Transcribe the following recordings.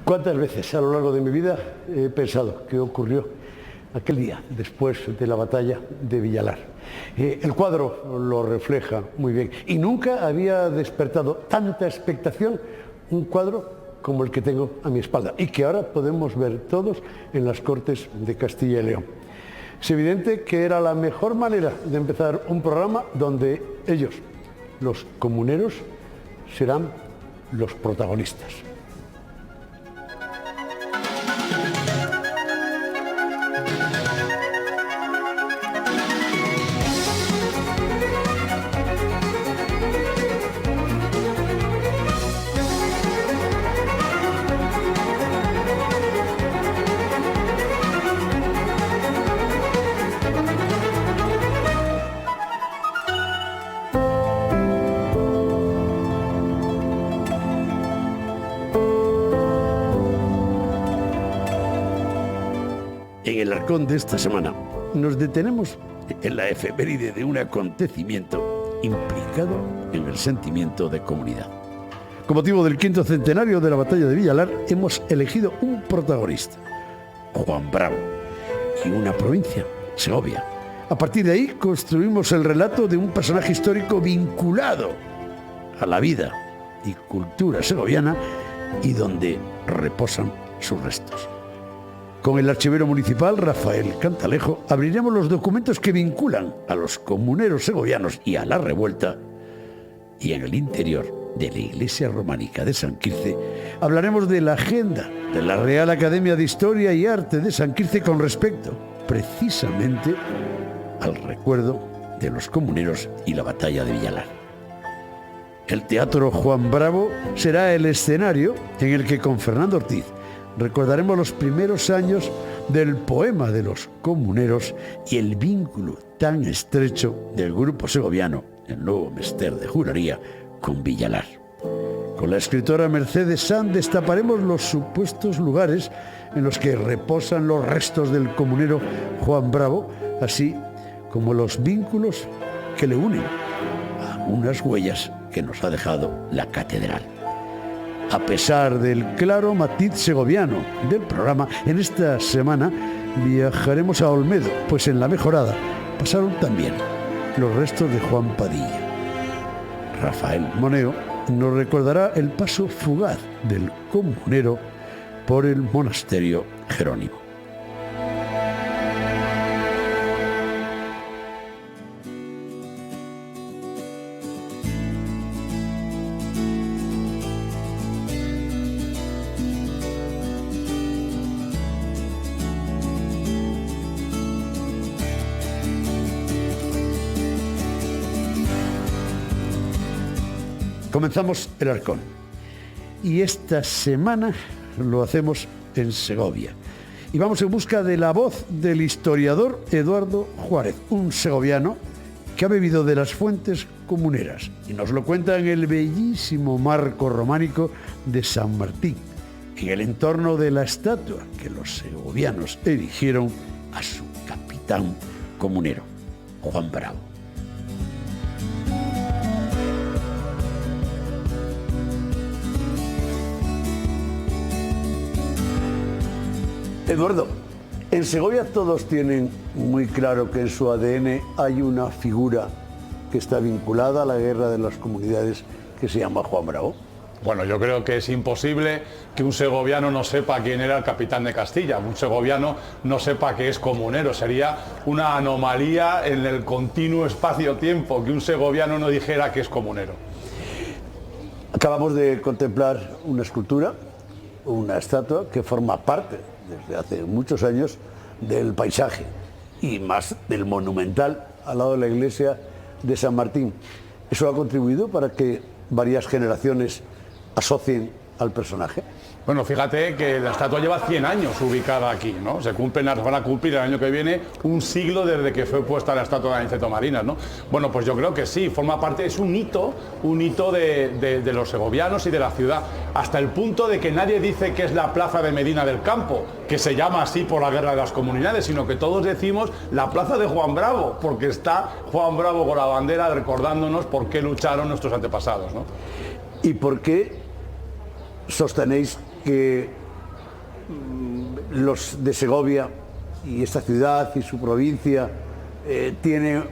¿Cuántas veces a lo largo de mi vida he pensado qué ocurrió aquel día después de la batalla de Villalar? El cuadro lo refleja muy bien y nunca había despertado tanta expectación un cuadro como el que tengo a mi espalda y que ahora podemos ver todos en las Cortes de Castilla y León. Es evidente que era la mejor manera de empezar un programa donde ellos, los comuneros, serán los protagonistas. En el arcón de esta semana nos detenemos en la efeméride de un acontecimiento implicado en el sentimiento de comunidad. Con motivo del 5º centenario de la batalla de Villalar hemos elegido un protagonista, Juan Bravo, y una provincia, Segovia. A partir de ahí construimos el relato de un personaje histórico vinculado a la vida y cultura segoviana y donde reposan sus restos. Con el archivero municipal, Rafael Cantalejo, abriremos los documentos que vinculan a los comuneros segovianos y a la revuelta, y en el interior de la iglesia románica de San Quirce hablaremos de la agenda de la Real Academia de Historia y Arte de San Quirce con respecto, precisamente, al recuerdo de los comuneros y la batalla de Villalar. El Teatro Juan Bravo será el escenario en el que con Fernando Ortiz recordaremos los primeros años del poema de los comuneros y el vínculo tan estrecho del grupo segoviano, el Nuevo Mester de Juraría, con Villalar. Con la escritora Mercedes Sanz destaparemos los supuestos lugares en los que reposan los restos del comunero Juan Bravo, así como los vínculos que le unen a unas huellas que nos ha dejado la catedral. A pesar del claro matiz segoviano del programa, en esta semana viajaremos a Olmedo, pues en La Mejorada pasaron también los restos de Juan Padilla. Rafael Moneo nos recordará el paso fugaz del comunero por el monasterio Jerónimo. Comenzamos el arcón y esta semana lo hacemos en Segovia y vamos en busca de la voz del historiador Eduardo Juárez, un segoviano que ha bebido de las fuentes comuneras y nos lo cuenta en el bellísimo marco románico de San Martín, en el entorno de la estatua que los segovianos erigieron a su capitán comunero, Juan Bravo. Eduardo, en Segovia todos tienen muy claro que en su ADN hay una figura que está vinculada a la guerra de las comunidades que se llama Juan Bravo. Bueno, yo creo que es imposible que un segoviano no sepa quién era el capitán de Castilla, un segoviano no sepa que es comunero. Sería una anomalía en el continuo espacio-tiempo que un segoviano no dijera que es comunero. Acabamos de contemplar una escultura, una estatua que forma parte desde hace muchos años del paisaje y más del monumental al lado de la iglesia de San Martín. ¿Eso ha contribuido para que varias generaciones asocien al personaje? Bueno, fíjate que la estatua lleva 100 años ubicada aquí, ¿no? Van a cumplir el año que viene un siglo desde que fue puesta la estatua de Aniceto Marinas, ¿no? Bueno, pues yo creo que sí, forma parte, es un hito de los segovianos y de la ciudad, hasta el punto de que nadie dice que es la plaza de Medina del Campo, que se llama así por la guerra de las comunidades, sino que todos decimos la plaza de Juan Bravo, porque está Juan Bravo con la bandera recordándonos por qué lucharon nuestros antepasados, ¿no? ¿Y por qué sostenéis que los de Segovia y esta ciudad y su provincia tiene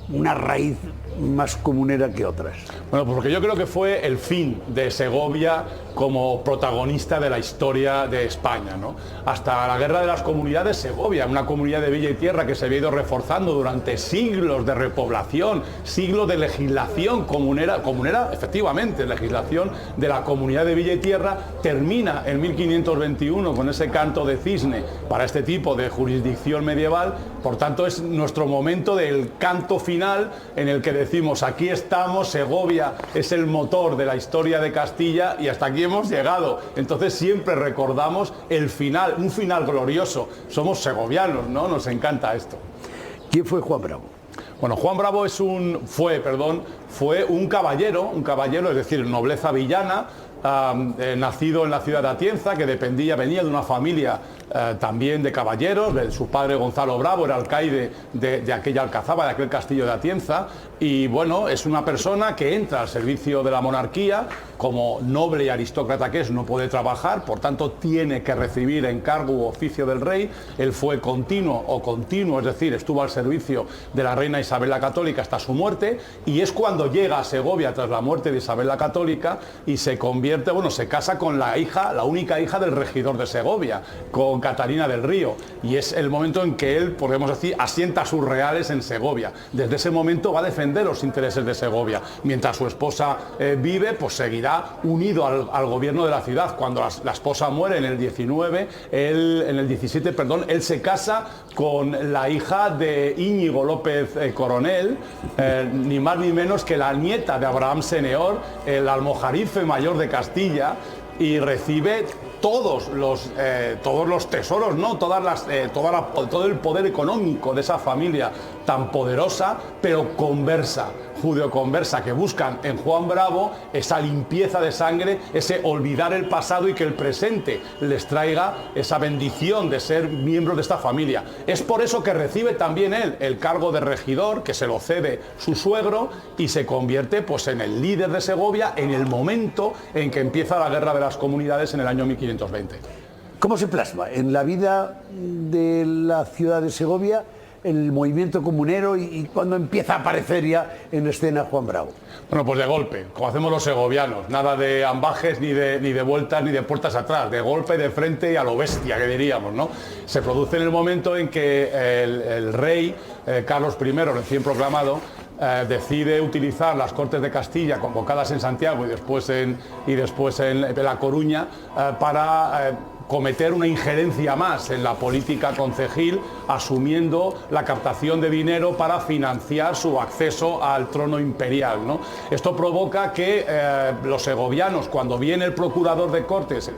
una raíz más comunera que otras? Bueno, pues porque yo creo que fue el fin de Segovia como protagonista de la historia de España, ¿no? Hasta la Guerra de las Comunidades, Segovia, una comunidad de villa y tierra que se había ido reforzando durante siglos de repoblación, siglos de legislación comunera, efectivamente, legislación de la comunidad de villa y tierra, termina en 1521 con ese canto de cisne para este tipo de jurisdicción medieval. Por tanto, es nuestro momento del canto final en el que decimos: aquí estamos, Segovia es el motor de la historia de Castilla y hasta aquí hemos llegado. Entonces siempre recordamos el final, un final glorioso. Somos segovianos, ¿no? Nos encanta esto. ¿Quién fue Juan Bravo? Bueno, Juan Bravo fue un caballero, es decir, nobleza villana, nacido en la ciudad de Atienza, que venía de una familia también de caballeros. Su padre Gonzalo Bravo era alcaide de aquella alcazaba, de aquel castillo de Atienza, y bueno, es una persona que entra al servicio de la monarquía como noble y aristócrata que es. No puede trabajar, por tanto tiene que recibir encargo u oficio del rey. Él fue continuo, es decir, estuvo al servicio de la reina Isabel la Católica hasta su muerte, y es cuando llega a Segovia tras la muerte de Isabel la Católica y se casa con la única hija del regidor de Segovia, con Catalina del Río, y es el momento en que él, podemos decir, asienta sus reales en Segovia. Desde ese momento va a defender los intereses de Segovia. Mientras su esposa vive, pues seguirá unido al gobierno de la ciudad. Cuando la esposa muere en el 17, él se casa con la hija de Íñigo López Coronel, ni más ni menos que la nieta de Abraham Seneor, el almojarife mayor de Castilla, y recibe todos los tesoros, ¿no? Todo el poder económico de esa familia tan poderosa, pero conversa, judeoconversa, que buscan en Juan Bravo esa limpieza de sangre, ese olvidar el pasado y que el presente les traiga esa bendición de ser miembros de esta familia. Es por eso que recibe también él el cargo de regidor, que se lo cede su suegro, y se convierte pues en el líder de Segovia en el momento en que empieza la Guerra de las Comunidades en el año 1520. ¿Cómo se plasma en la vida de la ciudad de Segovia el movimiento comunero y cuando empieza a aparecer ya en escena Juan Bravo? Bueno, pues de golpe, como hacemos los segovianos, nada de ambajes, ni de vueltas, ni de puertas atrás, de golpe, de frente y a lo bestia, que diríamos, ¿no? Se produce en el momento en que el rey Carlos I, recién proclamado, decide utilizar las Cortes de Castilla convocadas en Santiago y después en La Coruña para cometer una injerencia más en la política concejil, asumiendo la captación de dinero para financiar su acceso al trono imperial, ¿no? Esto provoca que los segovianos, cuando viene el procurador de Cortes,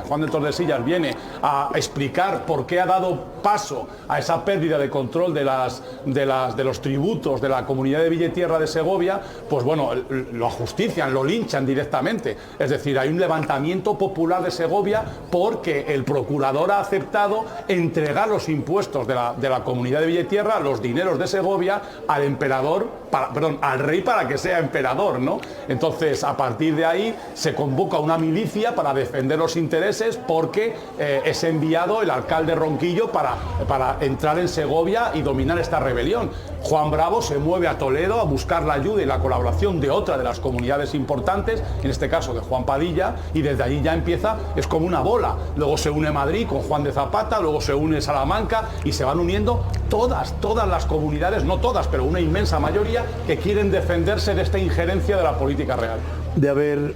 Juan de Tordesillas, viene a explicar por qué ha dado paso a esa pérdida de control de los tributos de la comunidad de Villa y Tierra de Segovia, pues bueno, lo ajustician, lo linchan directamente. Es decir, hay un levantamiento popular de Segovia porque el procurador ha aceptado entregar los impuestos de la comunidad de Villa y Tierra, los dineros de Segovia, al rey para que sea emperador, ¿no? Entonces, a partir de ahí se convoca una milicia para defender los intereses, porque es enviado el alcalde Ronquillo para entrar en Segovia y dominar esta rebelión. Juan Bravo se mueve a Toledo a buscar la ayuda y la colaboración de otra de las comunidades importantes, en este caso de Juan Padilla, y desde allí ya empieza, es como una bola. Luego se une Madrid con Juan de Zapata, luego se une Salamanca y se van uniendo todas las comunidades, no todas, pero una inmensa mayoría, que quieren defenderse de esta injerencia de la política real. De haber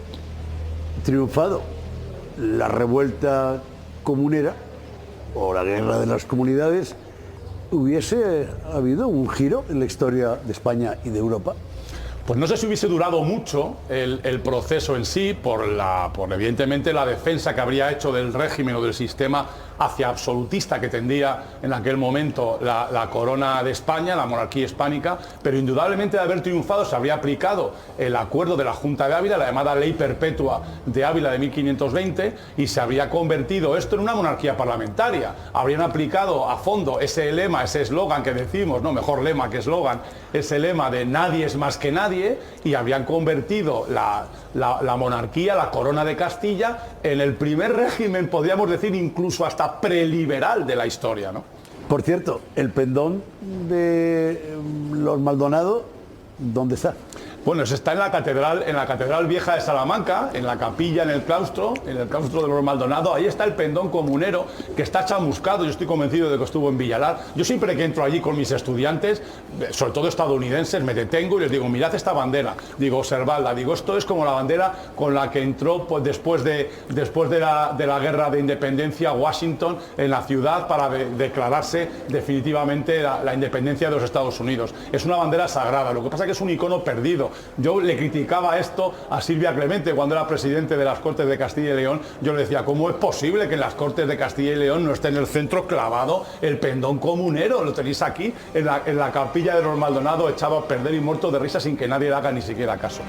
triunfado la revuelta comunera o la guerra de las comunidades, ¿hubiese habido un giro en la historia de España y de Europa? Pues no sé si hubiese durado mucho el proceso en sí, por evidentemente la defensa que habría hecho del régimen o del sistema hacia absolutista que tendía en aquel momento la corona de España, la monarquía hispánica, pero indudablemente de haber triunfado se habría aplicado el acuerdo de la Junta de Ávila, la llamada Ley Perpetua de Ávila de 1520, y se habría convertido esto en una monarquía parlamentaria. Habrían aplicado a fondo ese lema, ese eslogan que decimos, no, mejor lema que eslogan, ese lema de nadie es más que nadie, y habrían convertido la monarquía, la corona de Castilla, en el primer régimen, podríamos decir, incluso hasta preliberal de la historia, ¿no? Por cierto, el pendón de los Maldonado, ¿dónde está? Bueno, eso está en la catedral vieja de Salamanca, en la capilla, en el claustro de los Maldonado. Ahí está el pendón comunero, que está chamuscado. Yo estoy convencido de que estuvo en Villalar. Yo siempre que entro allí con mis estudiantes, sobre todo estadounidenses, me detengo y les digo, mirad esta bandera, digo, observadla, digo, esto es como la bandera con la que entró pues, después de la guerra de independencia Washington en la ciudad para declararse definitivamente la independencia de los Estados Unidos. Es una bandera sagrada, lo que pasa es que es un icono perdido. Yo le criticaba esto a Silvia Clemente cuando era presidente de las Cortes de Castilla y León. Yo le decía, ¿cómo es posible que en las Cortes de Castilla y León no esté en el centro clavado el pendón comunero? Lo tenéis aquí en la capilla de los Maldonado, echado a perder y muerto de risa sin que nadie le haga ni siquiera caso.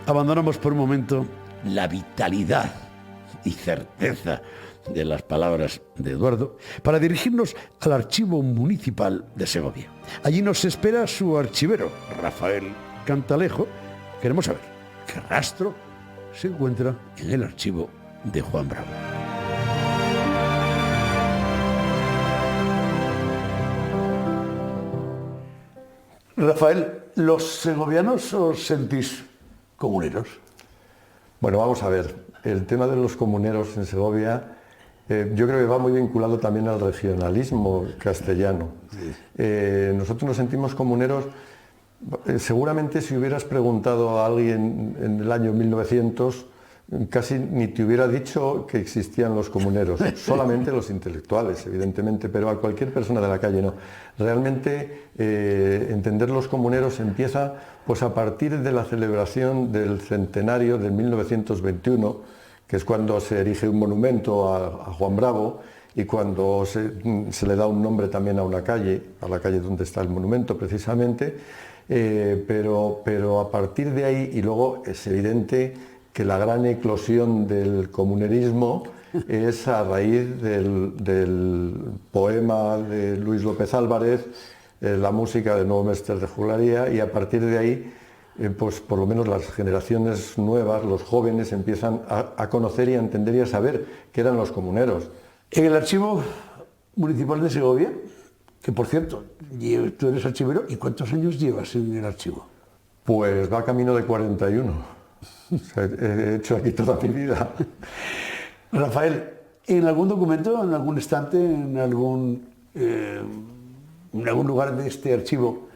Abandonamos por un momento la vitalidad y certeza de las palabras de Eduardo para dirigirnos al Archivo Municipal de Segovia. Allí nos espera su archivero, Rafael Cantalejo. Queremos saber qué rastro se encuentra en el archivo de Juan Bravo. Rafael, ¿los segovianos os sentís comuneros? Bueno, vamos a ver. El tema de los comuneros en Segovia yo creo que va muy vinculado también al regionalismo castellano. Nosotros nos sentimos comuneros. Seguramente si hubieras preguntado a alguien en el año 1900, casi ni te hubiera dicho que existían los comuneros, solamente los intelectuales, evidentemente, pero a cualquier persona de la calle no. Realmente entender los comuneros empieza pues a partir de la celebración del centenario de 1921, que es cuando se erige un monumento a Juan Bravo y cuando se le da un nombre también a una calle, a la calle donde está el monumento precisamente, pero a partir de ahí, y luego es evidente que la gran eclosión del comunerismo es a raíz del poema de Luis López Álvarez, la música de Nuevo Mestre de Juglaría, y a partir de ahí pues por lo menos las generaciones nuevas, los jóvenes, empiezan a conocer y a entender y a saber qué eran los comuneros. En el Archivo Municipal de Segovia, que por cierto, tú eres archivero, ¿y cuántos años llevas en el archivo? Pues va camino de 41. O sea, he hecho aquí toda mi vida. Rafael, ¿en algún documento, en algún estante, en algún lugar de este archivo,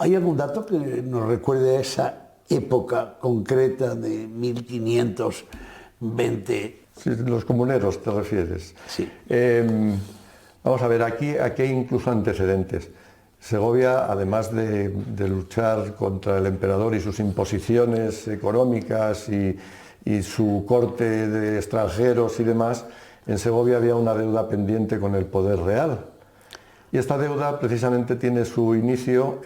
hay algún dato que nos recuerde a esa época concreta de 1520? Sí, los comuneros te refieres. Sí. Vamos a ver, aquí hay incluso antecedentes. Segovia, además de luchar contra el emperador y sus imposiciones económicas y su corte de extranjeros y demás, en Segovia había una deuda pendiente con el poder real. Y esta deuda precisamente tiene su inicio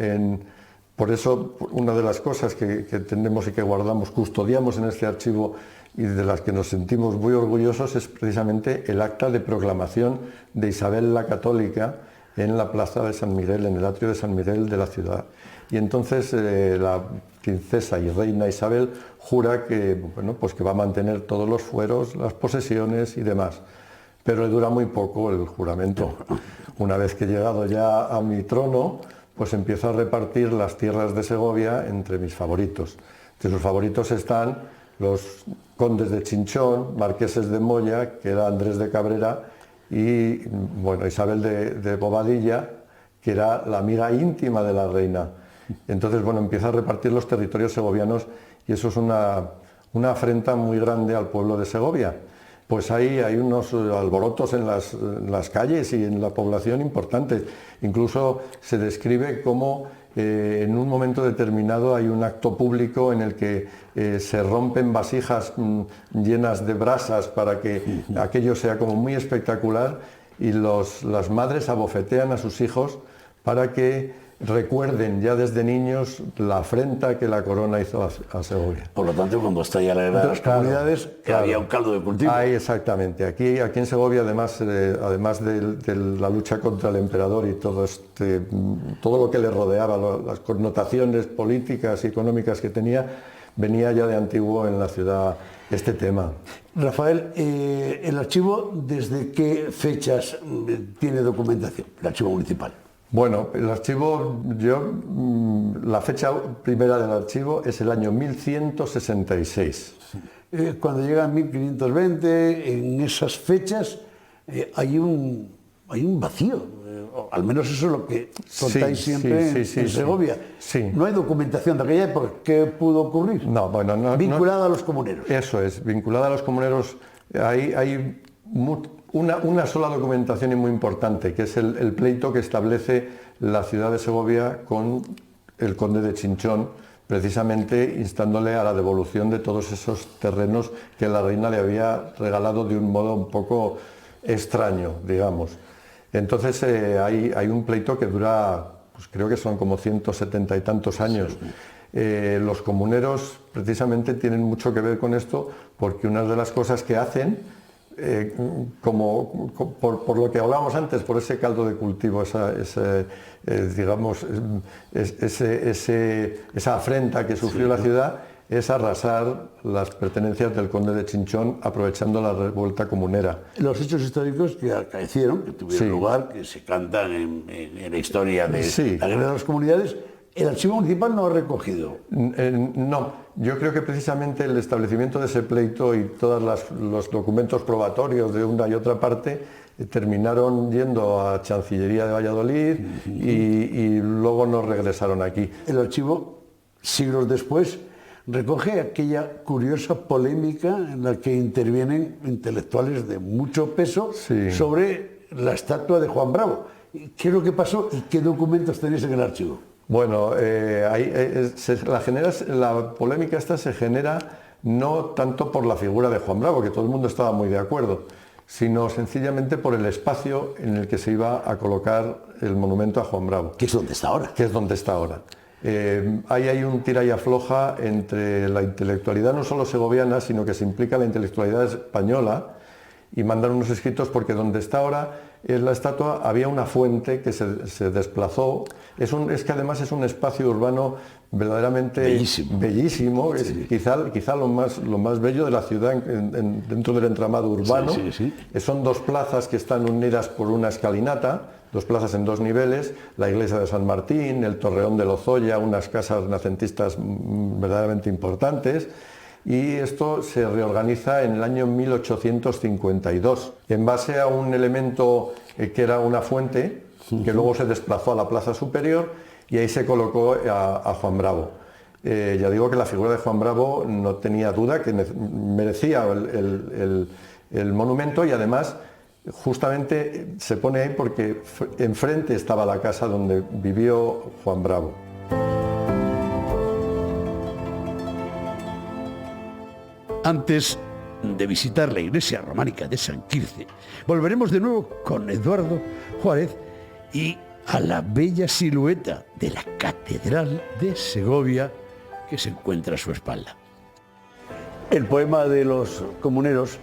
por eso una de las cosas que tenemos y que guardamos, custodiamos en este archivo y de las que nos sentimos muy orgullosos es precisamente el acta de proclamación de Isabel la Católica en la plaza de San Miguel, en el atrio de San Miguel de la ciudad. Y entonces la princesa y reina Isabel jura que, bueno, pues que va a mantener todos los fueros, las posesiones y demás. Pero le dura muy poco el juramento. Una vez que he llegado ya a mi trono, pues empiezo a repartir las tierras de Segovia entre mis favoritos. Entre sus favoritos están los condes de Chinchón, marqueses de Moya, que era Andrés de Cabrera, y bueno, Isabel de Bobadilla, que era la amiga íntima de la reina. Entonces, bueno, empiezo a repartir los territorios segovianos y eso es una afrenta muy grande al pueblo de Segovia. Pues ahí hay unos alborotos en las calles y en la población importantes. Incluso se describe cómo en un momento determinado hay un acto público en el que se rompen vasijas llenas de brasas para que aquello sea como muy espectacular, y las madres abofetean a sus hijos para que recuerden ya desde niños la afrenta que la corona hizo a Segovia. Por lo tanto, cuando estalla la guerra de las comunidades, había un caldo de cultivo. Ahí, exactamente. Aquí en Segovia, además de la lucha contra el emperador y todo lo que le rodeaba, las connotaciones políticas y económicas que tenía, venía ya de antiguo en la ciudad este tema. Rafael, ¿el archivo desde qué fechas tiene documentación? El archivo municipal. Bueno, el archivo, la fecha primera del archivo es el año 1166. Cuando llega 1520, en esas fechas hay un vacío. Al menos eso es lo que contáis siempre en Segovia. Sí. No hay documentación de aquella época. ¿Qué pudo ocurrir? No, bueno, no. Vinculada a los comuneros. Eso es, vinculada a los comuneros. Hay una sola documentación y muy importante, que es el pleito que establece la ciudad de Segovia con el conde de Chinchón, precisamente instándole a la devolución de todos esos terrenos que la reina le había regalado de un modo un poco extraño, digamos. Entonces hay un pleito que dura, pues creo que son como 170 y tantos años. Los comuneros precisamente tienen mucho que ver con esto, porque una de las cosas que hacen, por lo que hablábamos antes, por ese caldo de cultivo, esa afrenta que sufrió la ciudad, es arrasar las pertenencias del conde de Chinchón, aprovechando la revuelta comunera. Los hechos históricos que acaecieron, que tuvieron lugar, que se cantan en la historia de la guerra de las comunidades, el archivo municipal no ha recogido. No, yo creo que precisamente el establecimiento de ese pleito y todos los documentos probatorios de una y otra parte terminaron yendo a Chancillería de Valladolid y luego no regresaron aquí. El archivo, siglos después, recoge aquella curiosa polémica en la que intervienen intelectuales de mucho peso sobre la estatua de Juan Bravo. ¿Qué es lo que pasó y qué documentos tenéis en el archivo? Bueno, la polémica esta se genera no tanto por la figura de Juan Bravo, que todo el mundo estaba muy de acuerdo, sino sencillamente por el espacio en el que se iba a colocar el monumento a Juan Bravo. Que es donde está ahora. Que es donde está ahora. Hay un tira y afloja entre la intelectualidad no solo segoviana, sino que se implica la intelectualidad española, y mandan unos escritos porque donde está ahora es la estatua, había una fuente que se desplazó. Es que además es un espacio urbano verdaderamente bellísimo. Sí. Quizá lo más bello de la ciudad dentro del entramado urbano. Son dos plazas que están unidas por una escalinata, dos plazas en dos niveles, la iglesia de San Martín, el torreón de Lozoya, unas casas renacentistas verdaderamente importantes. Y esto se reorganiza en el año 1852, en base a un elemento que era una fuente, que luego se desplazó a la plaza superior y ahí se colocó a Juan Bravo. Ya digo que la figura de Juan Bravo no tenía duda que merecía el monumento, y además justamente se pone ahí porque enfrente estaba la casa donde vivió Juan Bravo. Antes de visitar la iglesia románica de San Quirce, volveremos de nuevo con Eduardo Juárez y a la bella silueta de la Catedral de Segovia que se encuentra a su espalda. El poema de los comuneros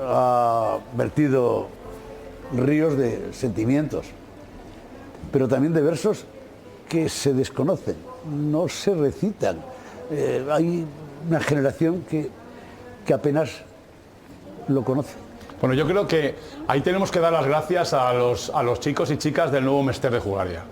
ha vertido ríos de sentimientos, pero también de versos que se desconocen, no se recitan. Hay una generación que apenas lo conoce. Bueno, yo creo que ahí tenemos que dar las gracias a los chicos y chicas del nuevo Mester de Jugaria.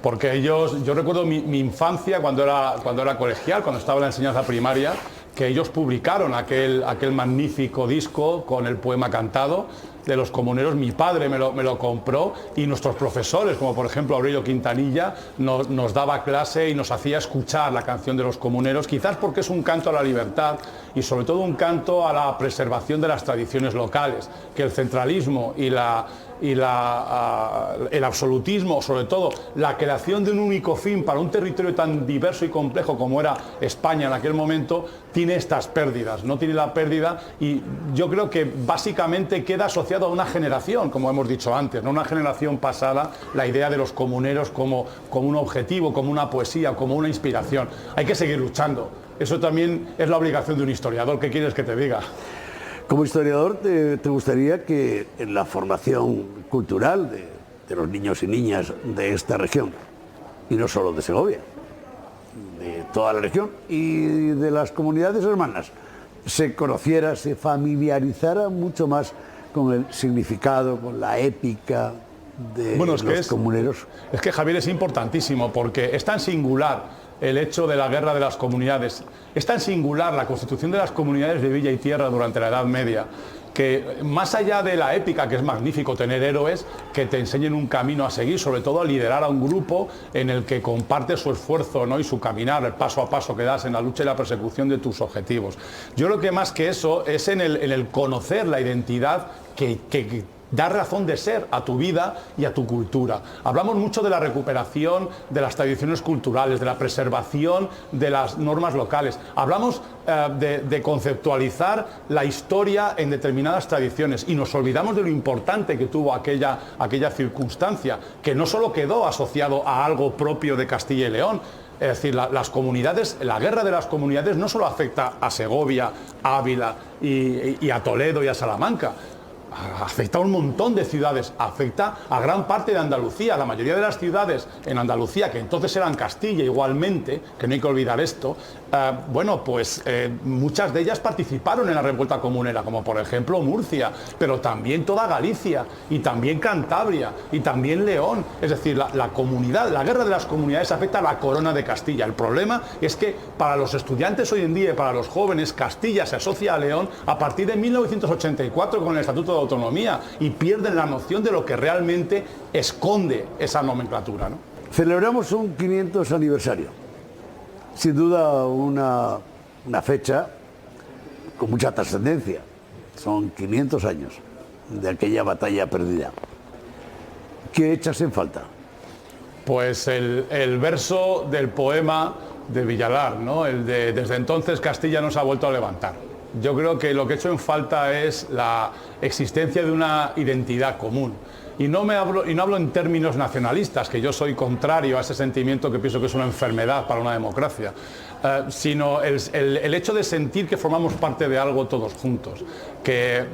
Porque yo recuerdo mi infancia cuando era colegial, cuando estaba en la enseñanza primaria, que ellos publicaron aquel magnífico disco con el poema cantado, de los comuneros, mi padre me lo compró, y nuestros profesores, como por ejemplo Aurelio Quintanilla, nos daba clase y nos hacía escuchar la canción de los comuneros, quizás porque es un canto a la libertad y sobre todo un canto a la preservación de las tradiciones locales, que el centralismo y el absolutismo, sobre todo la creación de un único fin para un territorio tan diverso y complejo como era España en aquel momento, tiene estas pérdidas, no tiene la pérdida, y yo creo que básicamente queda asociado a una generación, como hemos dicho antes, ¿no? Una generación pasada, la idea de los comuneros como un objetivo, como una poesía, como una inspiración. Hay que seguir luchando. Eso también es la obligación de un historiador. ¿Qué quieres que te diga? Como historiador, ¿te gustaría que en la formación cultural de los niños y niñas de esta región, y no solo de Segovia, de toda la región y de las comunidades hermanas, se conociera, se familiarizara mucho más con el significado, con la épica de los comuneros? Es que, Javier, es importantísimo, porque es tan singular el hecho de la guerra de las comunidades, es tan singular la constitución de las comunidades de Villa y Tierra durante la Edad Media, que más allá de la épica, que es magnífico tener héroes que te enseñen un camino a seguir, sobre todo a liderar a un grupo en el que compartes su esfuerzo, ¿no? Y su caminar, el paso a paso que das en la lucha y la persecución de tus objetivos. Yo creo que más que eso es en el conocer la identidad que da razón de ser a tu vida y a tu cultura. Hablamos mucho de la recuperación de las tradiciones culturales, de la preservación de las normas locales. Hablamos de conceptualizar la historia en determinadas tradiciones, y nos olvidamos de lo importante que tuvo aquella circunstancia, que no solo quedó asociado a algo propio de Castilla y León. Es decir, las comunidades, la guerra de las comunidades no solo afecta a Segovia, a Ávila y a Toledo y a Salamanca. Afecta a un montón de ciudades, afecta a gran parte de Andalucía. La mayoría de las ciudades en Andalucía, que entonces eran Castilla igualmente, que no hay que olvidar esto, muchas de ellas participaron en la revuelta comunera, como por ejemplo Murcia, pero también toda Galicia, y también Cantabria, y también León. Es decir, la guerra de las comunidades afecta a la corona de Castilla. El problema es que para los estudiantes hoy en día y para los jóvenes, Castilla se asocia a León a partir de 1984 con el Estatuto de Autonomía, y pierden la noción de lo que realmente esconde esa nomenclatura, ¿no? Celebramos un 500 aniversario. Sin duda una fecha con mucha trascendencia. Son 500 años de aquella batalla perdida. ¿Qué echas en falta? Pues el verso del poema de Villalar, ¿no? El de "Desde entonces Castilla no se ha vuelto a levantar". Yo creo que lo que echo en falta es la existencia de una identidad común. Y no hablo en términos nacionalistas, que yo soy contrario a ese sentimiento, que pienso que es una enfermedad para una democracia, sino el hecho de sentir que formamos parte de algo todos juntos. Que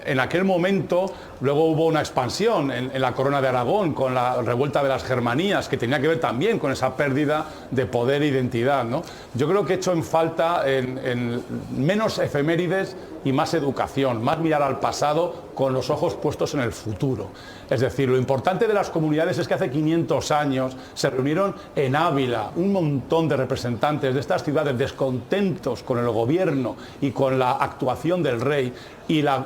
en aquel momento luego hubo una expansión en la Corona de Aragón con la revuelta de las Germanías, que tenía que ver también con esa pérdida de poder e identidad, ¿no? Yo creo que he hecho en falta en menos efemérides y más educación, más mirar al pasado con los ojos puestos en el futuro. Es decir, lo importante de las comunidades es que hace 500 años se reunieron en Ávila un montón de representantes de estas ciudades descontentos con el gobierno y con la actuación del rey, y la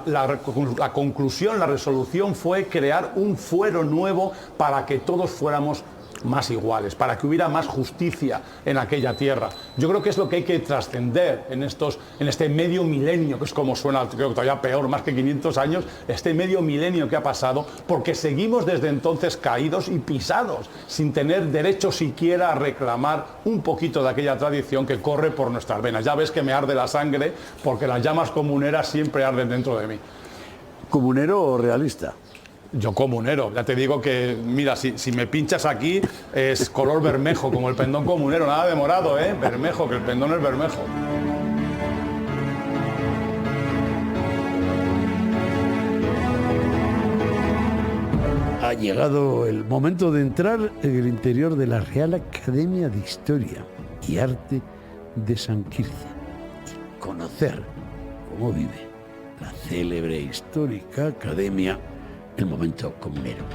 conclusión, la resolución fue crear un fuero nuevo para que todos fuéramos más iguales, para que hubiera más justicia en aquella tierra. Yo creo que es lo que hay que trascender en este medio milenio, que es como suena, creo que todavía peor, más que 500 años, este medio milenio que ha pasado, porque seguimos desde entonces caídos y pisados, sin tener derecho siquiera a reclamar un poquito de aquella tradición que corre por nuestras venas. Ya ves que me arde la sangre, porque las llamas comuneras siempre arden dentro de mí. ¿Comunero o realista? Yo comunero, ya te digo que, mira, si me pinchas aquí es color bermejo, como el pendón comunero, nada de morado, bermejo, que el pendón es bermejo. Ha llegado el momento de entrar en el interior de la Real Academia de Historia y Arte de San Quirce y conocer cómo vive la célebre histórica academia el momento comunero.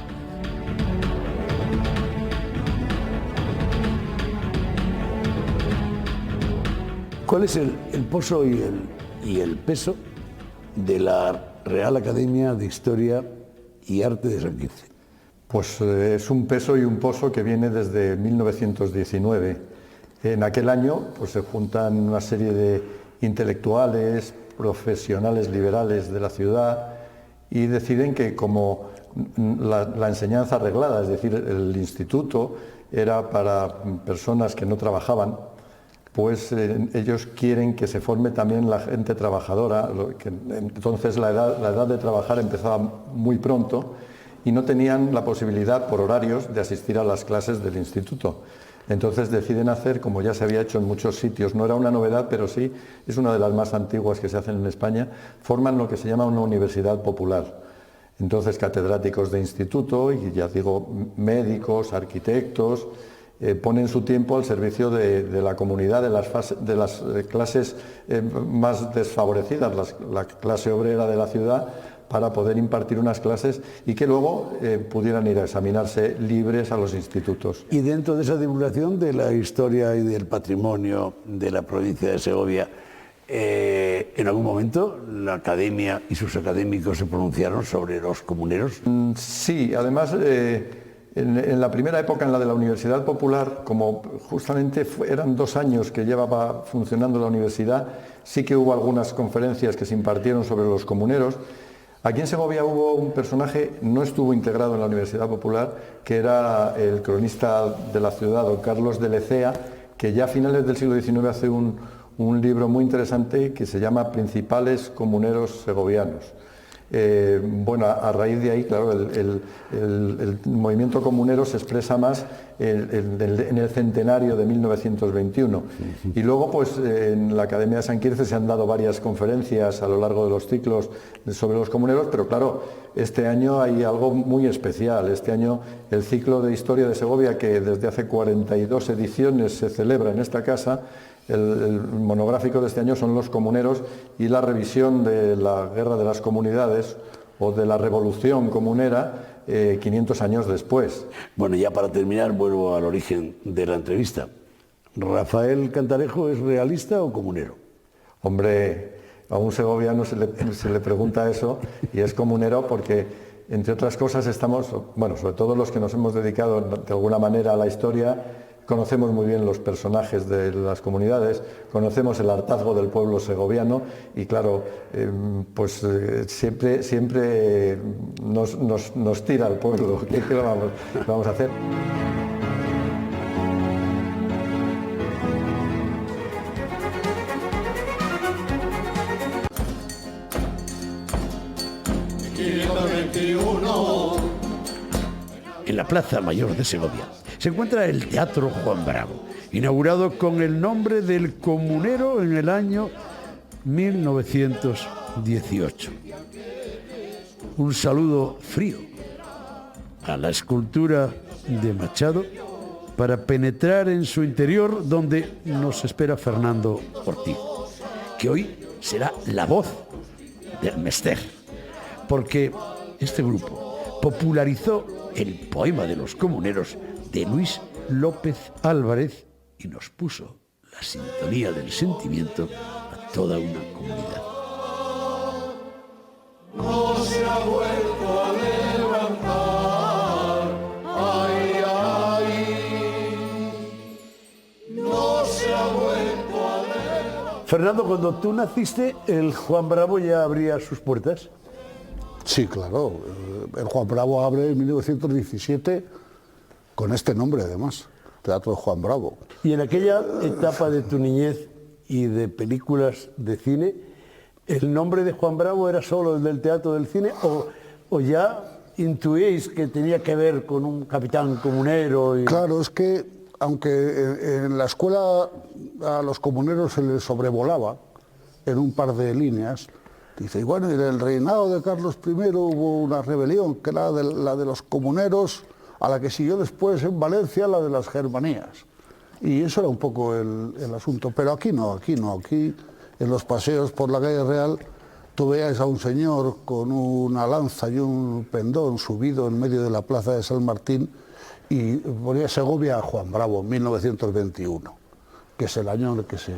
¿Cuál es el poso y el peso de la Real Academia de Historia y Arte de San Quirce. Pues es un peso y un poso que viene desde 1919. En aquel año pues, se juntan una serie de intelectuales, profesionales liberales de la ciudad y deciden que como la enseñanza reglada, es decir, el instituto era para personas que no trabajaban, pues ellos quieren que se forme también la gente trabajadora, entonces la edad de trabajar empezaba muy pronto y no tenían la posibilidad por horarios de asistir a las clases del instituto. Entonces deciden hacer, como ya se había hecho en muchos sitios, no era una novedad, pero sí es una de las más antiguas que se hacen en España, forman lo que se llama una universidad popular. Entonces catedráticos de instituto y ya digo médicos, arquitectos, ponen su tiempo al servicio de la comunidad, de las clases más desfavorecidas, la clase obrera de la ciudad, para poder impartir unas clases y que luego pudieran ir a examinarse libres a los institutos. Y dentro de esa divulgación de la historia y del patrimonio de la provincia de Segovia, en algún momento la academia y sus académicos se pronunciaron sobre los comuneros. Sí, además en la primera época, en la de la Universidad Popular, como justamente eran 2 años que llevaba funcionando la universidad, sí que hubo algunas conferencias que se impartieron sobre los comuneros. Aquí en Segovia hubo un personaje, no estuvo integrado en la Universidad Popular, que era el cronista de la ciudad, don Carlos de Lecea, que ya a finales del siglo XIX hace un libro muy interesante que se llama Principales Comuneros Segovianos. Bueno, a raíz de ahí, claro, el movimiento comunero se expresa más en el centenario de 1921. Y luego, pues, en la Academia de San Quirce se han dado varias conferencias a lo largo de los ciclos sobre los comuneros, pero claro, este año hay algo muy especial. Este año el ciclo de Historia de Segovia, que desde hace 42 ediciones se celebra en esta casa, el monográfico de este año son los comuneros y la revisión de la Guerra de las Comunidades o de la Revolución Comunera 500 años después. Bueno, ya para terminar vuelvo al origen de la entrevista. ¿Rafael Cantalejo es realista o comunero? Hombre, a un segoviano se le pregunta eso y es comunero porque, entre otras cosas, estamos, bueno, sobre todo los que nos hemos dedicado de alguna manera a la historia, conocemos muy bien los personajes de las comunidades, conocemos el hartazgo del pueblo segoviano y claro, pues siempre nos tira el pueblo. ¿Qué vamos a hacer? En la Plaza Mayor de Segovia se encuentra el Teatro Juan Bravo, inaugurado con el nombre del comunero en el año 1918. Un saludo frío a la escultura de Machado para penetrar en su interior, donde nos espera Fernando Ortiz, que hoy será la voz del Mester, porque este grupo popularizó el poema de los comuneros de Luis López Álvarez y nos puso la sintonía del sentimiento a toda una comunidad. No se ha vuelto a levantar, ay, ay, no se ha vuelto a levantar. Fernando, cuando tú naciste, ¿el Juan Bravo ya abría sus puertas? Sí, claro. El Juan Bravo abre en 1917 con este nombre, además, Teatro Juan Bravo. Y en aquella etapa de tu niñez y de películas de cine, ¿el nombre de Juan Bravo era solo el del teatro del cine o ya intuíais que tenía que ver con un capitán comunero? Claro, es que aunque en la escuela a los comuneros se les sobrevolaba en un par de líneas, dice, y bueno, en el reinado de Carlos I hubo una rebelión, que era la de los comuneros, a la que siguió después en Valencia la de las Germanías. Y eso era un poco el asunto. Pero aquí no, aquí en los paseos por la calle Real, tú veías a un señor con una lanza y un pendón subido en medio de la plaza de San Martín y ponía Segovia a Juan Bravo, 1921, que es el año en el que se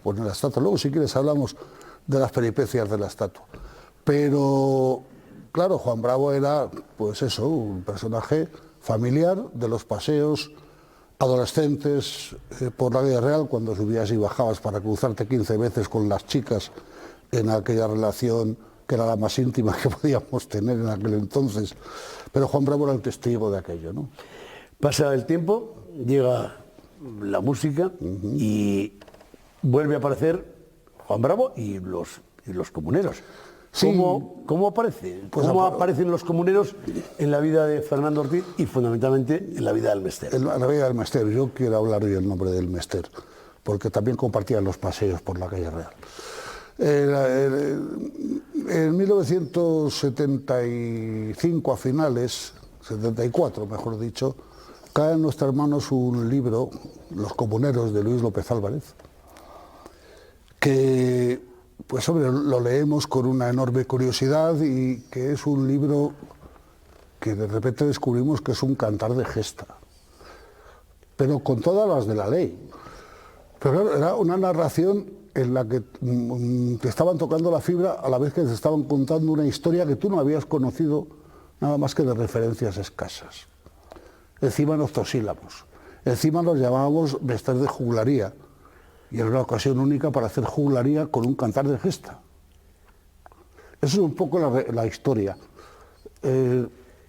pone la estatua. Luego, si quieres, hablamos de las peripecias de la estatua. Pero, claro, Juan Bravo era, pues eso, un personaje familiar de los paseos adolescentes por la vida real, cuando subías y bajabas para cruzarte 15 veces con las chicas en aquella relación que era la más íntima que podíamos tener en aquel entonces. Pero Juan Bravo era el testigo de aquello, ¿no? Pasa el tiempo, llega la música y vuelve a aparecer Juan Bravo y los comuneros. Sí. ¿Cómo aparece? Pues ¿Cómo aparecen los comuneros en la vida de Fernando Ortiz y fundamentalmente en la vida del Mester? En la vida del Mester, yo quiero hablar hoy en nombre del Mester, porque también compartían los paseos por la calle Real. En 1975 a finales, 74 mejor dicho, cae en nuestras manos un libro, Los comuneros, de Luis López Álvarez, que pues hombre, lo leemos con una enorme curiosidad y que es un libro que de repente descubrimos que es un cantar de gesta, pero con todas las de la ley. Pero claro, era una narración en la que te estaban tocando la fibra a la vez que te estaban contando una historia que tú no habías conocido nada más que de referencias escasas. Encima en octosílabos, encima nos llamábamos Mester de juglaría, y era una ocasión única para hacer juglaría con un cantar de gesta. Eso es un poco la historia.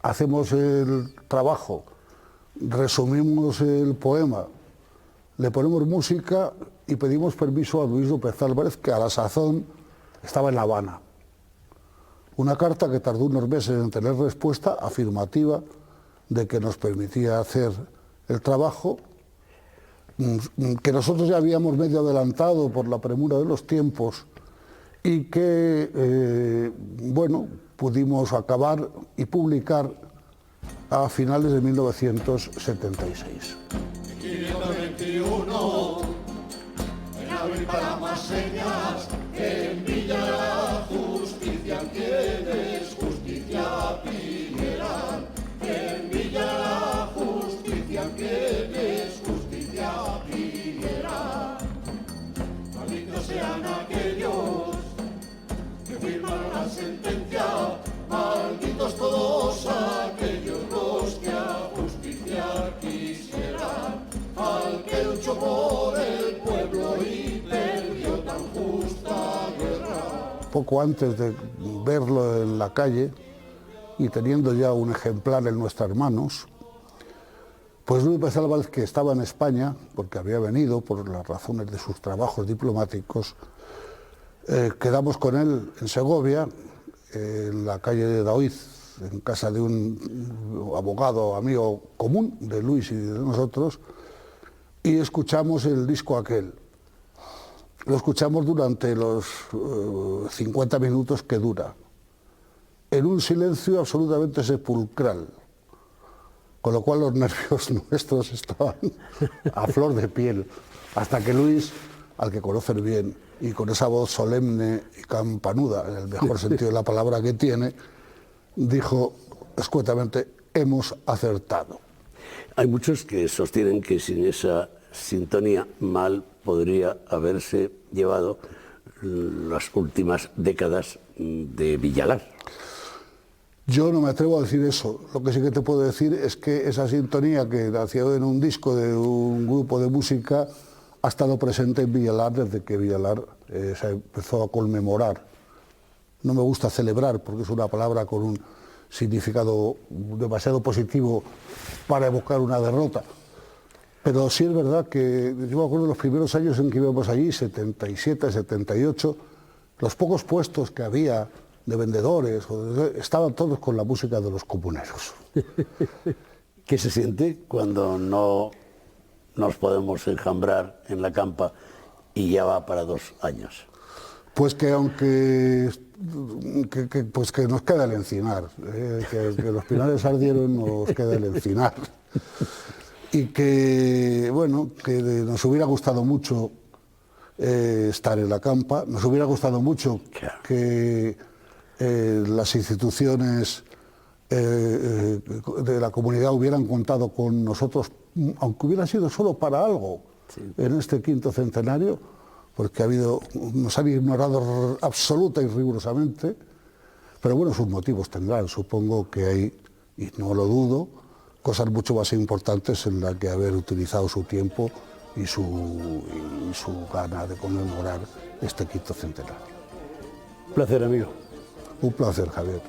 Hacemos el trabajo, resumimos el poema, le ponemos música y pedimos permiso a Luis López Álvarez, que a la sazón estaba en La Habana. Una carta que tardó unos meses en tener respuesta afirmativa de que nos permitía hacer el trabajo, que nosotros ya habíamos medio adelantado por la premura de los tiempos y que, bueno, pudimos acabar y publicar a finales de 1976. 521, en abril para más señas, en Villa la justicia, quienes justicia pidieran, en Villa la justicia, quienes justicia pidieran. Malditos sean aquellos que firmaron la sentencia, malditos todos aquellos los que a justicia quisieran, al que luchó por el pueblo y perdió tan justa guerra. Poco antes de verlo en la calle y teniendo ya un ejemplar en nuestras manos, pues Luis López Álvarez, que estaba en España, porque había venido por las razones de sus trabajos diplomáticos, quedamos con él en Segovia, en la calle de Daoiz, en casa de un abogado amigo común de Luis y de nosotros, y escuchamos el disco aquel. Lo escuchamos durante los 50 minutos que dura, en un silencio absolutamente sepulcral, con lo cual los nervios nuestros estaban a flor de piel, hasta que Luis, al que conoces bien, y con esa voz solemne y campanuda, en el mejor sentido de la palabra que tiene, dijo escuetamente: hemos acertado. Hay muchos que sostienen que sin esa sintonía mal podría haberse llevado las últimas décadas de Villalar. Yo no me atrevo a decir eso. Lo que sí que te puedo decir es que esa sintonía que nació en un disco de un grupo de música ha estado presente en Villalar desde que Villalar se empezó a conmemorar. No me gusta celebrar porque es una palabra con un significado demasiado positivo para evocar una derrota. Pero sí es verdad que yo me acuerdo de los primeros años en que íbamos allí, 77, 78, los pocos puestos que había de vendedores, estaban todos con la música de los comuneros. ¿Qué se siente cuando no nos podemos enjambrar en la campa y ya va para 2 años? Pues que aunque pues que nos queda el encinar, que los pinares ardieron, nos queda el encinar. Y que, bueno, que nos hubiera gustado mucho estar en la campa, nos hubiera gustado mucho que las instituciones de la comunidad hubieran contado con nosotros, aunque hubiera sido solo para algo, en este 5º centenario, porque nos han ignorado absoluta y rigurosamente, Pero bueno, sus motivos tendrán. Supongo que hay, y no lo dudo, cosas mucho más importantes en las que haber utilizado su tiempo y su gana de conmemorar este quinto centenario. Un placer, amigo. Un placer, Javier.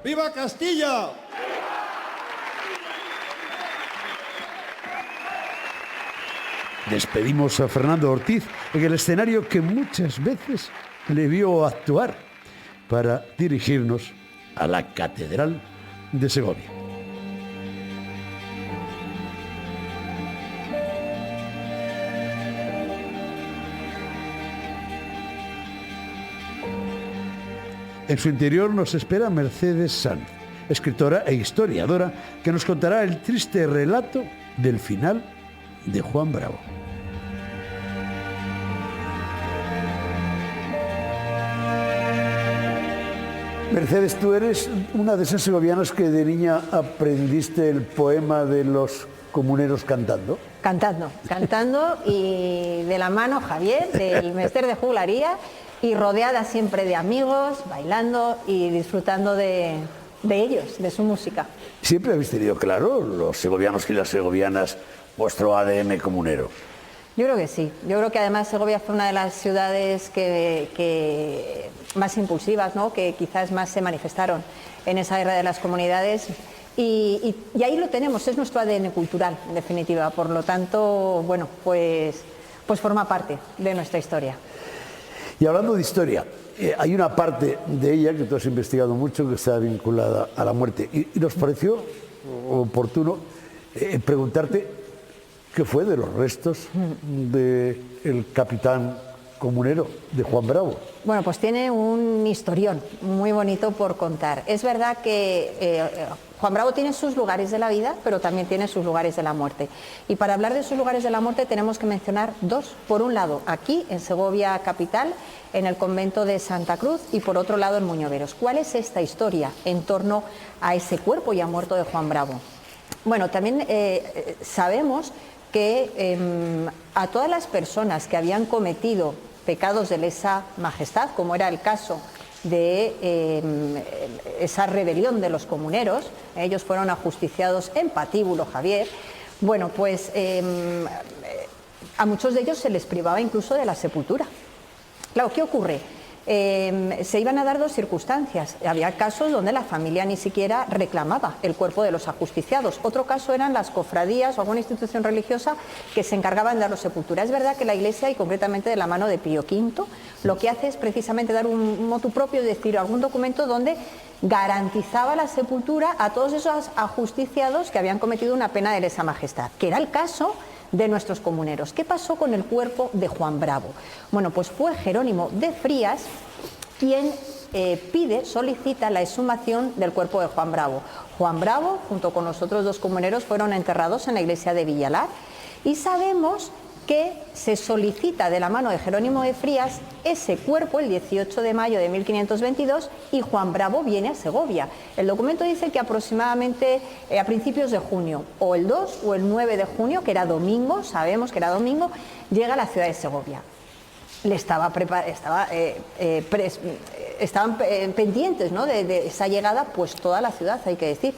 ¡Viva Castilla! Despedimos a Fernando Ortiz en el escenario que muchas veces le vio actuar para dirigirnos a la Catedral de Segovia. En su interior nos espera Mercedes Sanz, escritora e historiadora, que nos contará el triste relato del final de Juan Bravo. Mercedes, tú eres una de esas segovianas que de niña aprendiste el poema de los comuneros cantando. Cantando y de la mano Javier, del Mester de Juglaría, y rodeada siempre de amigos, bailando y disfrutando de ellos, de su música. ¿Siempre habéis tenido claro, los segovianos y las segovianas, vuestro ADN comunero? Yo creo que sí. Yo creo que además Segovia fue una de las ciudades que más impulsivas, ¿no? Que quizás más se manifestaron en esa guerra de las comunidades. Y ahí lo tenemos, es nuestro ADN cultural, en definitiva. Por lo tanto, bueno, pues forma parte de nuestra historia. Y hablando de historia, hay una parte de ella que tú has investigado mucho que está vinculada a la muerte. Y nos pareció oportuno preguntarte qué fue de los restos del capitán comunero, de Juan Bravo. Bueno, pues tiene un historión muy bonito por contar. Es verdad que Juan Bravo tiene sus lugares de la vida, pero también tiene sus lugares de la muerte. Y para hablar de sus lugares de la muerte tenemos que mencionar dos. Por un lado, aquí en Segovia capital, en el convento de Santa Cruz, y por otro lado en Muñoveros. ¿Cuál es esta historia en torno a ese cuerpo ya muerto de Juan Bravo? Bueno, también sabemos que a todas las personas que habían cometido pecados de lesa majestad, como era el caso de esa rebelión de los comuneros, ellos fueron ajusticiados en patíbulo, Javier. Bueno, pues a muchos de ellos se les privaba incluso de la sepultura. Claro, ¿qué ocurre? Se iban a dar dos circunstancias. Había casos donde la familia ni siquiera reclamaba el cuerpo de los ajusticiados. Otro caso eran las cofradías o alguna institución religiosa que se encargaban de dar sepultura. Es verdad que la Iglesia, y concretamente de la mano de Pío V, lo que hace es precisamente dar un motu propio, es decir, algún documento donde garantizaba la sepultura a todos esos ajusticiados que habían cometido una pena de lesa majestad, que era el caso de nuestros comuneros. ¿Qué pasó con el cuerpo de Juan Bravo? Bueno, pues fue Jerónimo de Frías quien solicita la exhumación del cuerpo de Juan Bravo. Juan Bravo, junto con los otros dos comuneros, fueron enterrados en la iglesia de Villalar, y sabemos que se solicita de la mano de Jerónimo de Frías ese cuerpo el 18 de mayo de 1522 y Juan Bravo viene a Segovia. El documento dice que aproximadamente a principios de junio, o el 2 o el 9 de junio, que era domingo, sabemos que era domingo, llega a la ciudad de Segovia. Estaban pendientes, ¿no?, de esa llegada, pues toda la ciudad, hay que decir.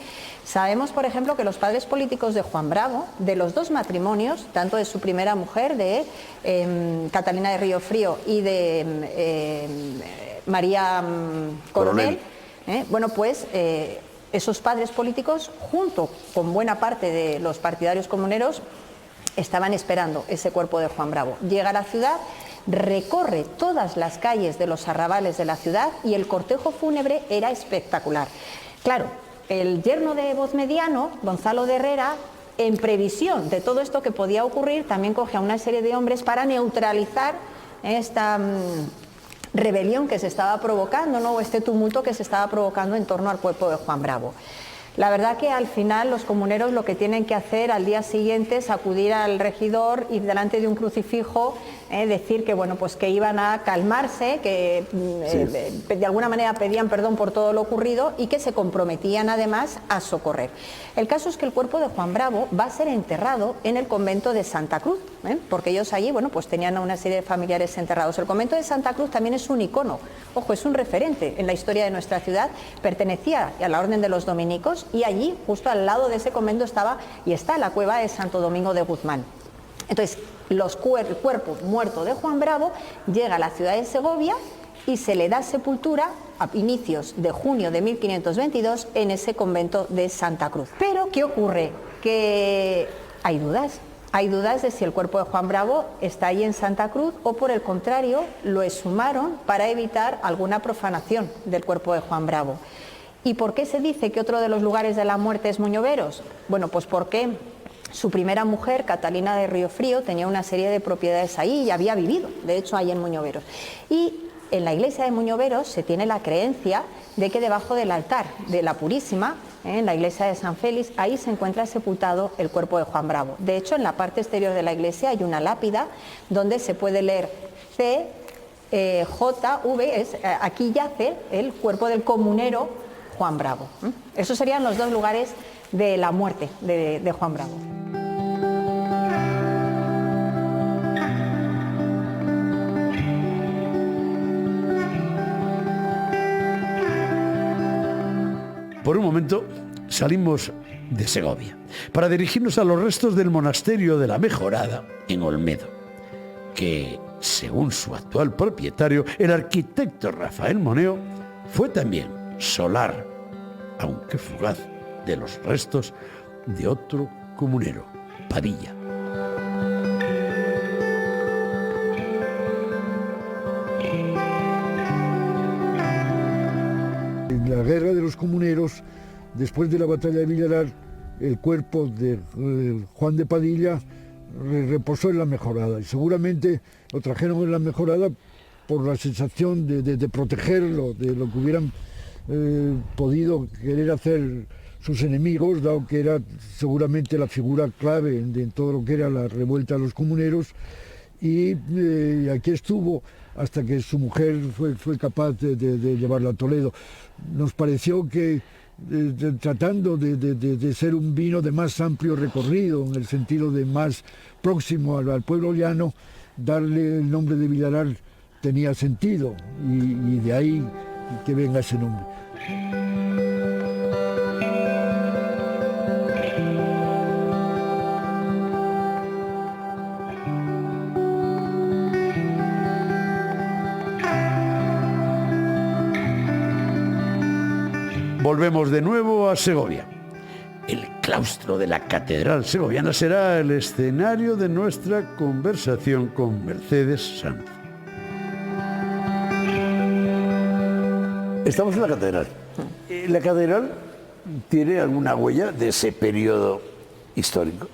Sabemos, por ejemplo, que los padres políticos de Juan Bravo, de los dos matrimonios, tanto de su primera mujer, de Catalina de Río Frío, y de María Coronel, bueno, pues esos padres políticos, junto con buena parte de los partidarios comuneros, estaban esperando ese cuerpo de Juan Bravo. Llega a la ciudad, recorre todas las calles de los arrabales de la ciudad y el cortejo fúnebre era espectacular. Claro, el yerno de Voz Mediano, Gonzalo de Herrera, en previsión de todo esto que podía ocurrir, también coge a una serie de hombres para neutralizar esta rebelión que se estaba provocando, ¿no? O este tumulto que se estaba provocando en torno al cuerpo de Juan Bravo. La verdad que al final los comuneros lo que tienen que hacer al día siguiente es acudir al regidor y delante de un crucifijo decir que bueno, pues que iban a calmarse, que de alguna manera pedían perdón por todo lo ocurrido y que se comprometían además a socorrer. El caso es que el cuerpo de Juan Bravo va a ser enterrado en el convento de Santa Cruz, porque ellos allí, bueno, pues tenían a una serie de familiares enterrados. El convento de Santa Cruz también es un icono, ojo, es un referente en la historia de nuestra ciudad, pertenecía a la Orden de los Dominicos y allí, justo al lado de ese convento estaba y está la cueva de Santo Domingo de Guzmán. Entonces, el cuerpo muerto de Juan Bravo llega a la ciudad de Segovia y se le da sepultura a inicios de junio de 1522 en ese convento de Santa Cruz. Pero, ¿qué ocurre? Que hay dudas. Hay dudas de si el cuerpo de Juan Bravo está ahí en Santa Cruz o, por el contrario, lo exhumaron para evitar alguna profanación del cuerpo de Juan Bravo. ¿Y por qué se dice que otro de los lugares de la muerte es Muñoveros? Bueno, pues porque su primera mujer, Catalina de Riofrío, tenía una serie de propiedades ahí y había vivido, de hecho, ahí en Muñoveros. Y en la iglesia de Muñoveros se tiene la creencia de que debajo del altar de la Purísima, en la iglesia de San Félix, ahí se encuentra sepultado el cuerpo de Juan Bravo. De hecho, en la parte exterior de la iglesia hay una lápida donde se puede leer CJV, aquí yace el cuerpo del comunero Juan Bravo. Esos serían los dos lugares de la muerte de Juan Bravo. Por un momento salimos de Segovia para dirigirnos a los restos del monasterio de la Mejorada en Olmedo, que, según su actual propietario, el arquitecto Rafael Moneo, fue también solar, aunque fugaz, de los restos de otro comunero, Padilla. En la guerra de los comuneros, después de la batalla de Villalar, el cuerpo de Juan de Padilla reposó en la Mejorada y seguramente lo trajeron en la Mejorada por la sensación de protegerlo de lo que hubieran podido querer hacer sus enemigos, dado que era seguramente la figura clave en todo lo que era la revuelta de los comuneros, y aquí estuvo hasta que su mujer fue capaz de llevarlo a Toledo. Nos pareció que tratando de ser un vino de más amplio recorrido, en el sentido de más próximo al pueblo llano, darle el nombre de Villalar tenía sentido, y de ahí que venga ese nombre. Volvemos de nuevo a Segovia. El claustro de la Catedral Segoviana será el escenario de nuestra conversación con Mercedes Sanz. Estamos en la catedral. ¿La catedral tiene alguna huella de ese periodo histórico?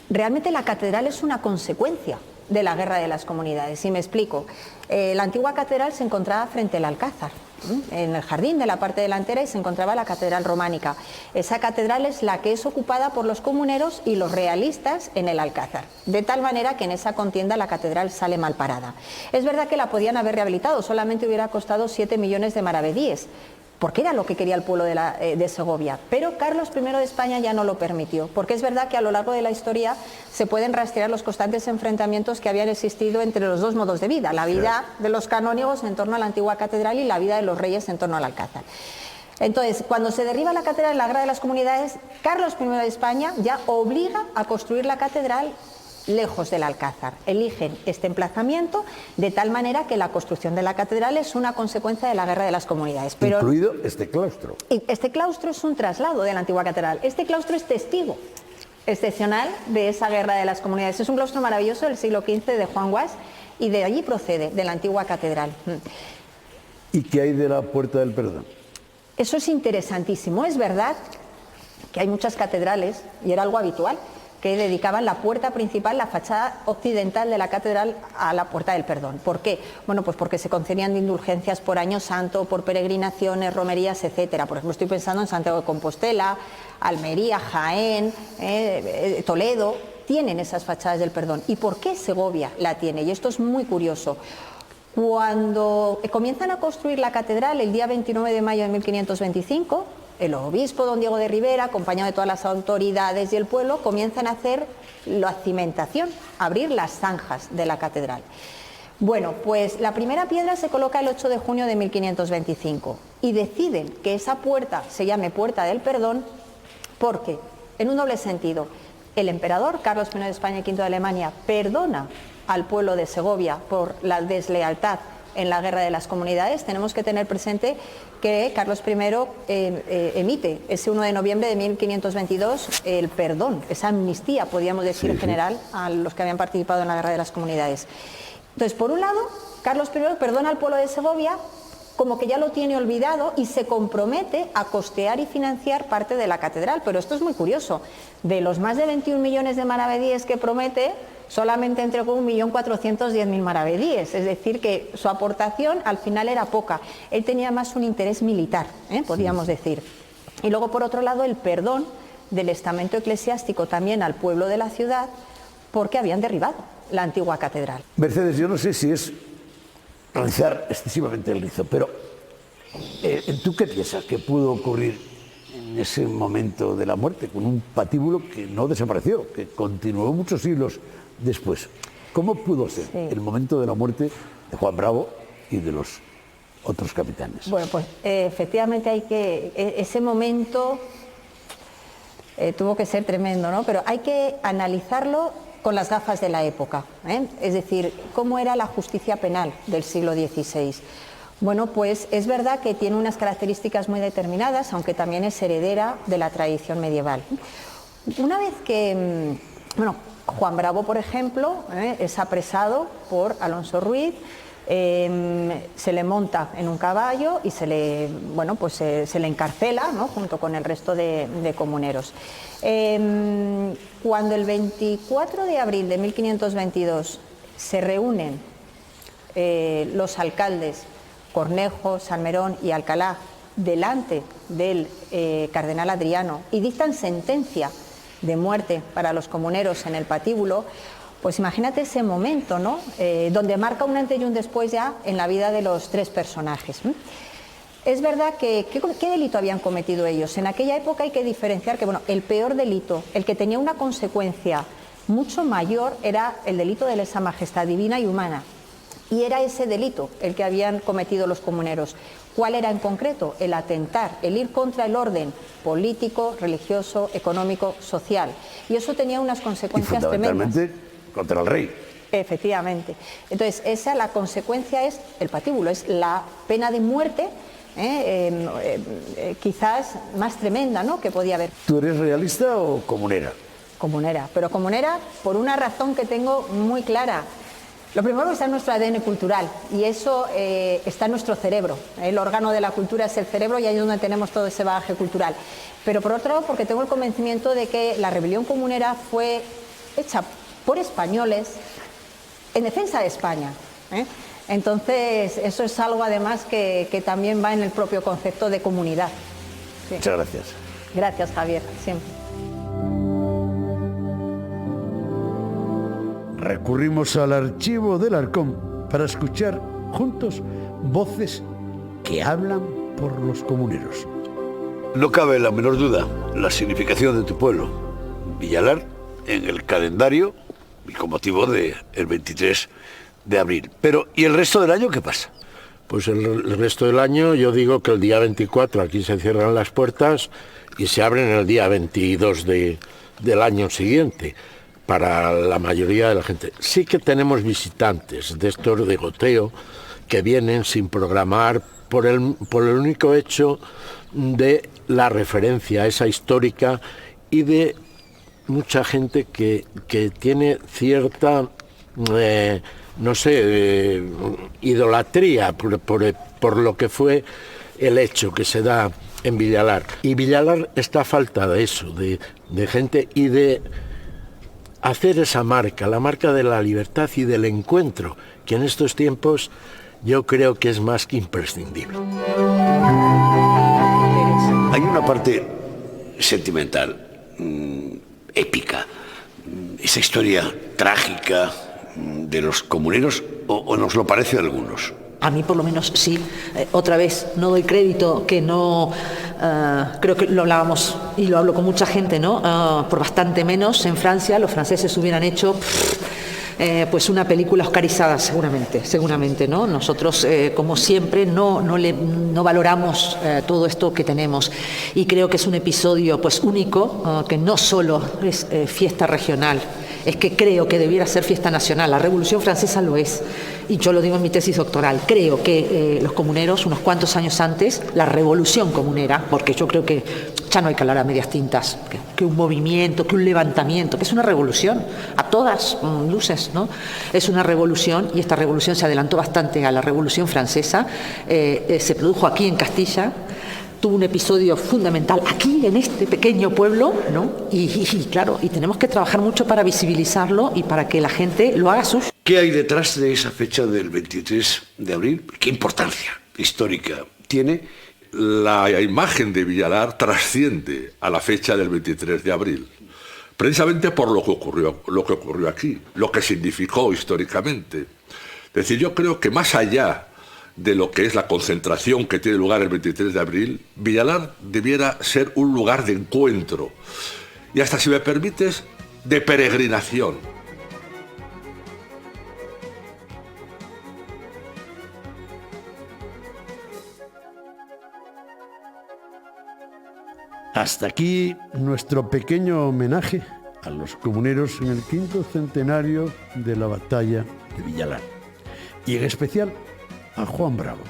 Realmente la catedral es una consecuencia de la Guerra de las Comunidades, y me explico. La antigua catedral se encontraba frente al Alcázar, en el jardín de la parte delantera, y se encontraba la catedral románica. Esa catedral es la que es ocupada por los comuneros y los realistas en el Alcázar, de tal manera que en esa contienda la catedral sale mal parada. Es verdad que la podían haber rehabilitado, solamente hubiera costado 7 millones de maravedíes, porque era lo que quería el pueblo de Segovia, pero Carlos I de España ya no lo permitió, porque es verdad que a lo largo de la historia se pueden rastrear los constantes enfrentamientos que habían existido entre los dos modos de vida, la vida de los canónigos en torno a la antigua catedral y la vida de los reyes en torno al Alcázar. Entonces, cuando se derriba la catedral en la Guerra de las Comunidades, Carlos I de España ya obliga a construir la catedral lejos del Alcázar. Eligen este emplazamiento de tal manera que la construcción de la catedral es una consecuencia de la Guerra de las Comunidades. Pero, incluido este claustro. Este claustro es un traslado de la antigua catedral. Este claustro es testigo excepcional de esa Guerra de las Comunidades. Es un claustro maravilloso del siglo XV de Juan Guas y de allí procede, de la antigua catedral. ¿Y qué hay de la Puerta del Perdón? Eso es interesantísimo. Es verdad que hay muchas catedrales, y era algo habitual, que dedicaban la puerta principal, la fachada occidental de la catedral, a la Puerta del Perdón. ¿Por qué? Bueno, pues porque se concedían indulgencias por año santo, por peregrinaciones, romerías, etcétera. Por ejemplo, estoy pensando en Santiago de Compostela, Almería, Jaén, Toledo, tienen esas fachadas del perdón. ¿Y por qué Segovia la tiene? Y esto es muy curioso. Cuando comienzan a construir la catedral el día 29 de mayo de 1525, el obispo don Diego de Rivera, acompañado de todas las autoridades y el pueblo, comienzan a hacer la cimentación, abrir las zanjas de la catedral. Bueno, pues la primera piedra se coloca el 8 de junio de 1525 y deciden que esa puerta se llame Puerta del Perdón porque, en un doble sentido, el emperador Carlos I de España y V de Alemania perdona al pueblo de Segovia por la deslealtad en la Guerra de las Comunidades. Tenemos que tener presente que Carlos I emite ese 1 de noviembre de 1522 el perdón, esa amnistía, podríamos decir, general a los que habían participado en la Guerra de las Comunidades. Entonces, por un lado, Carlos I perdona al pueblo de Segovia como que ya lo tiene olvidado y se compromete a costear y financiar parte de la catedral. Pero esto es muy curioso. De los más de 21 millones de maravedíes que promete, solamente entregó 1.410.000 maravedíes, es decir, que su aportación al final era poca. Él tenía más un interés militar, podríamos decir. Y luego, por otro lado, el perdón del estamento eclesiástico también al pueblo de la ciudad, porque habían derribado la antigua catedral. Mercedes, yo no sé si es realizar excesivamente el rizo, pero ¿tú qué piensas que pudo ocurrir en ese momento de la muerte con un patíbulo que no desapareció, que continuó muchos siglos después? ¿Cómo pudo ser el momento de la muerte de Juan Bravo y de los otros capitanes? Bueno, pues efectivamente ese momento tuvo que ser tremendo, ¿no? Pero hay que analizarlo con las gafas de la época, es decir, cómo era la justicia penal del siglo XVI. Bueno, pues es verdad que tiene unas características muy determinadas, aunque también es heredera de la tradición medieval. Una vez que, Juan Bravo, por ejemplo, es apresado por Alonso Ruiz, se le monta en un caballo y se le encarcela, ¿no?, junto con el resto de comuneros. Cuando el 24 de abril de 1522 se reúnen los alcaldes Cornejo, Salmerón y Alcalá delante del cardenal Adriano y dictan sentencia de muerte para los comuneros en el patíbulo, pues imagínate ese momento, ¿no?, donde marca un antes y un después ya en la vida de los tres personajes. Es verdad que ¿qué delito habían cometido ellos? En aquella época hay que diferenciar que el peor delito, el que tenía una consecuencia mucho mayor, era el delito de lesa majestad divina y humana. Y era ese delito el que habían cometido los comuneros. ¿Cuál era en concreto? El atentar, el ir contra el orden político, religioso, económico, social. Y eso tenía unas consecuencias tremendas. Contra el rey. Efectivamente. Entonces, la consecuencia es el patíbulo, es la pena de muerte, quizás más tremenda, ¿no?, que podía haber. ¿Tú eres realista o comunera? Comunera, pero comunera por una razón que tengo muy clara. Lo primero, está en nuestro ADN cultural y eso está en nuestro cerebro. El órgano de la cultura es el cerebro y ahí es donde tenemos todo ese bagaje cultural. Pero por otro lado, porque tengo el convencimiento de que la rebelión comunera fue hecha por españoles en defensa de España. Entonces, eso es algo además que también va en el propio concepto de comunidad. Sí. Muchas gracias. Gracias, Javier, siempre. Recurrimos al archivo del Arcón para escuchar juntos voces que hablan por los comuneros. No cabe la menor duda la significación de tu pueblo, Villalar, en el calendario y con motivo del 23 de abril. Pero, ¿y el resto del año qué pasa? Pues el resto del año yo digo que el día 24 aquí se cierran las puertas y se abren el día 22 del año siguiente para la mayoría de la gente. Sí que tenemos visitantes de estos de goteo que vienen sin programar por el único hecho de la referencia esa histórica y de mucha gente que tiene cierta, idolatría por lo que fue el hecho que se da en Villalar. Y Villalar está a falta de eso, de gente y de hacer esa marca, la marca de la libertad y del encuentro, que en estos tiempos yo creo que es más que imprescindible. Hay una parte sentimental, épica, esa historia trágica de los comuneros, o nos lo parece a algunos. A mí por lo menos sí. Otra vez, no doy crédito, que no... creo que lo hablábamos y lo hablo con mucha gente, ¿no? Por bastante menos en Francia los franceses hubieran hecho pues una película oscarizada seguramente, ¿no? Nosotros, como siempre, no valoramos todo esto que tenemos, y creo que es un episodio pues único, que no solo es fiesta regional, es que creo que debiera ser fiesta nacional. La Revolución Francesa lo es, y yo lo digo en mi tesis doctoral. Creo que los comuneros, unos cuantos años antes, la revolución comunera, porque yo creo que ya no hay que hablar a medias tintas, que un movimiento, que un levantamiento, que es una revolución, a todas luces, ¿no? Es una revolución, y esta revolución se adelantó bastante a la Revolución Francesa, se produjo aquí en Castilla, tuvo un episodio fundamental aquí en este pequeño pueblo, ¿no? Y claro, y tenemos que trabajar mucho para visibilizarlo y para que la gente lo haga suyo. ¿Qué hay detrás de esa fecha del 23 de abril? ¿Qué importancia histórica tiene? La imagen de Villalar trasciende a la fecha del 23 de abril, precisamente por lo que ocurrió aquí, lo que significó históricamente. Es decir, yo creo que más allá de lo que es la concentración que tiene lugar el 23 de abril, Villalar debiera ser un lugar de encuentro y, hasta, si me permites, de peregrinación. Hasta aquí nuestro pequeño homenaje a los comuneros en el 5º centenario de la batalla de Villalar, y en especial a Juan Bravo,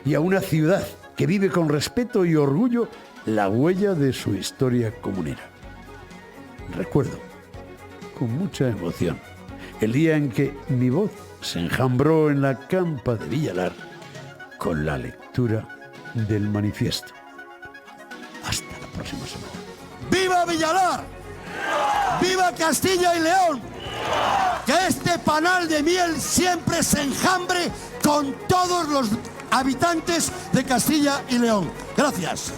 y a una ciudad que vive con respeto y orgullo la huella de su historia comunera. Recuerdo con mucha emoción el día en que mi voz se enjambró en la campa de Villalar con la lectura del manifiesto. Hasta la próxima semana. ¡Viva Villalar! ¡Viva Castilla y León! Que este panal de miel siempre se enjambre con todos los habitantes de Castilla y León. Gracias.